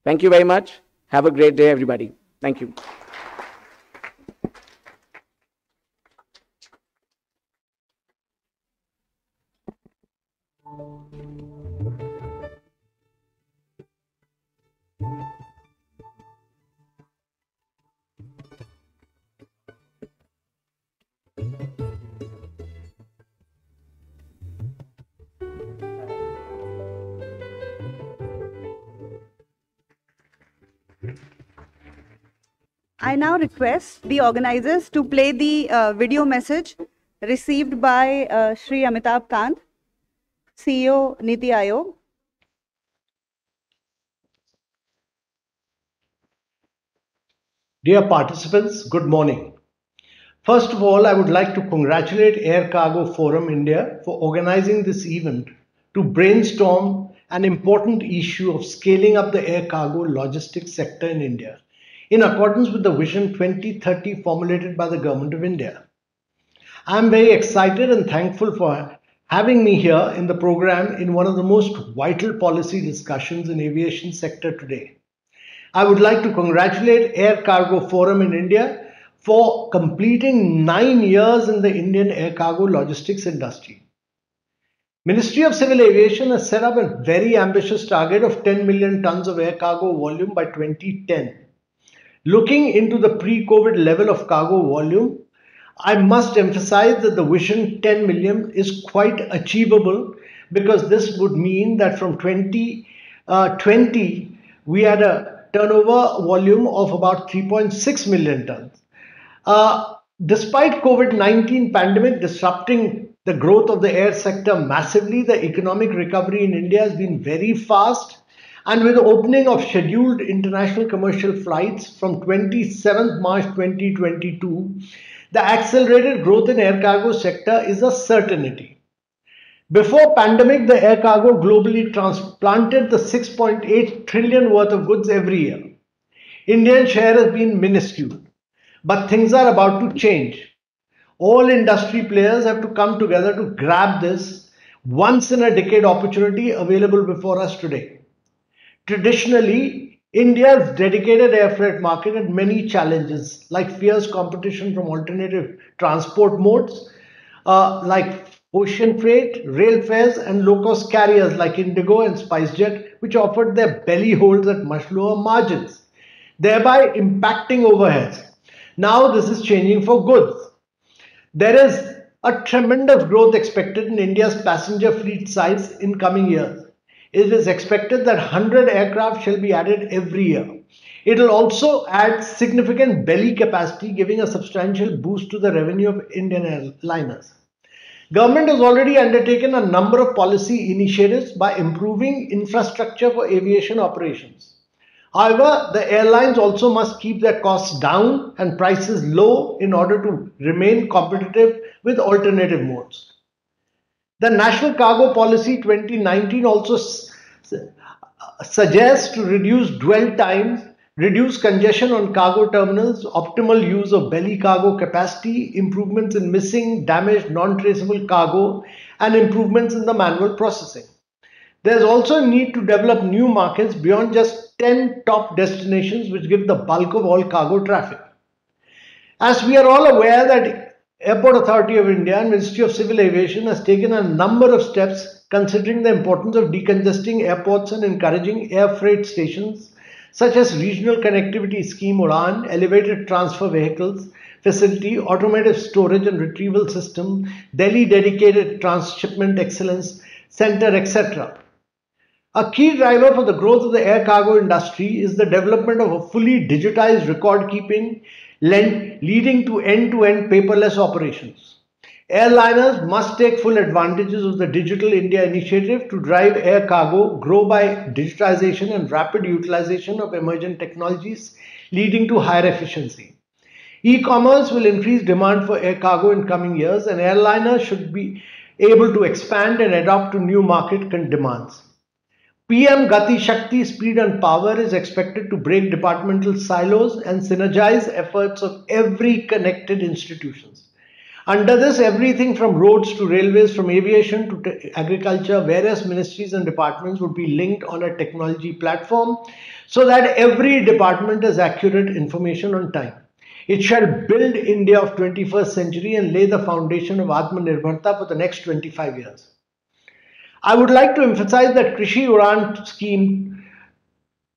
Speaker 7: Thank you very much. Have a great day, everybody. Thank you.
Speaker 2: I now request the organizers to play the video message received by Shri Amitabh Kant, CEO Niti Aayog.
Speaker 3: Dear participants, good morning. First of all, I would like to congratulate Air Cargo Forum India for organizing this event to brainstorm an important issue of scaling up the air cargo logistics sector in India, in accordance with the Vision 2030 formulated by the Government of India. I am very excited and thankful for having me here in the program in one of the most vital policy discussions in aviation sector today. I would like to congratulate Air Cargo Forum in India for completing 9 years in the Indian air cargo logistics industry. Ministry of Civil Aviation has set up a very ambitious target of 10 million tons of air cargo volume by 2010. Looking into the pre-COVID level of cargo volume, I must emphasize that the Vision 10 million is quite achievable, because this would mean that from 2020 we had a turnover volume of about 3.6 million tons. Despite COVID-19 pandemic disrupting the growth of the air sector massively, the economic recovery in India has been very fast, and with the opening of scheduled international commercial flights from 27th March 2022, the accelerated growth in air cargo sector is a certainty. Before pandemic, the air cargo globally transplanted the 6.8 trillion worth of goods every year. Indian share has been minuscule, but things are about to change. All industry players have to come together to grab this once in a decade opportunity available before us today. Traditionally, India's dedicated air freight market had many challenges like fierce competition from alternative transport modes like ocean freight, rail fares, and low-cost carriers like Indigo and SpiceJet, which offered their belly holds at much lower margins, thereby impacting overheads. Now this is changing for goods. There is a tremendous growth expected in India's passenger fleet size in coming years. It is expected that 100 aircraft shall be added every year. It will also add significant belly capacity, giving a substantial boost to the revenue of Indian airliners. Government has already undertaken a number of policy initiatives by improving infrastructure for aviation operations. However, the airlines also must keep their costs down and prices low in order to remain competitive with alternative modes. The National Cargo Policy 2019 also suggests to reduce dwell times, reduce congestion on cargo terminals, optimal use of belly cargo capacity, improvements in missing, damaged, non-traceable cargo, and improvements in the manual processing. There's also a need to develop new markets beyond just 10 top destinations which give the bulk of all cargo traffic. As we are all aware that Airport Authority of India and Ministry of Civil Aviation has taken a number of steps considering the importance of decongesting airports and encouraging air freight stations such as Regional Connectivity Scheme UDAN, Elevated Transfer Vehicles Facility, Automated Storage and Retrieval System, Delhi Dedicated Transshipment Excellence Center, etc. A key driver for the growth of the air cargo industry is the development of a fully digitized record keeping leading to end-to-end paperless operations. Airliners must take full advantages of the Digital India initiative to drive air cargo, grow by digitization and rapid utilization of emerging technologies, leading to higher efficiency. E-commerce will increase demand for air cargo in coming years, and airliners should be able to expand and adapt to new market demands. PM Gati Shakti Speed and Power is expected to break departmental silos and synergize efforts of every connected institutions. Under this, everything from roads to railways, from aviation to agriculture, various ministries and departments would be linked on a technology platform so that every department has accurate information on time. It shall build India of 21st century and lay the foundation of Atmanirbharta for the next 25 years. I would like to emphasize that Krishi Udan Scheme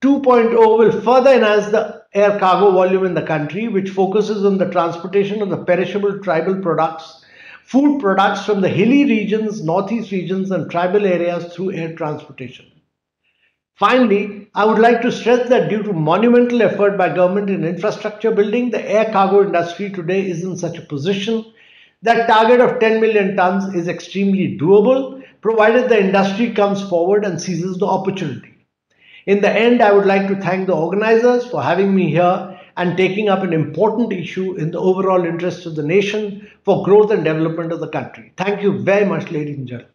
Speaker 3: 2.0 will further enhance the air cargo volume in the country, which focuses on the transportation of the perishable tribal products, food products from the hilly regions, northeast regions, and tribal areas through air transportation. Finally, I would like to stress that due to monumental effort by government in infrastructure building, the air cargo industry today is in such a position that target of 10 million tons is extremely doable, provided the industry comes forward and seizes the opportunity. In the end, I would like to thank the organizers for having me here and taking up an important issue in the overall interest of the nation for growth and development of the country. Thank you very much, ladies and gentlemen.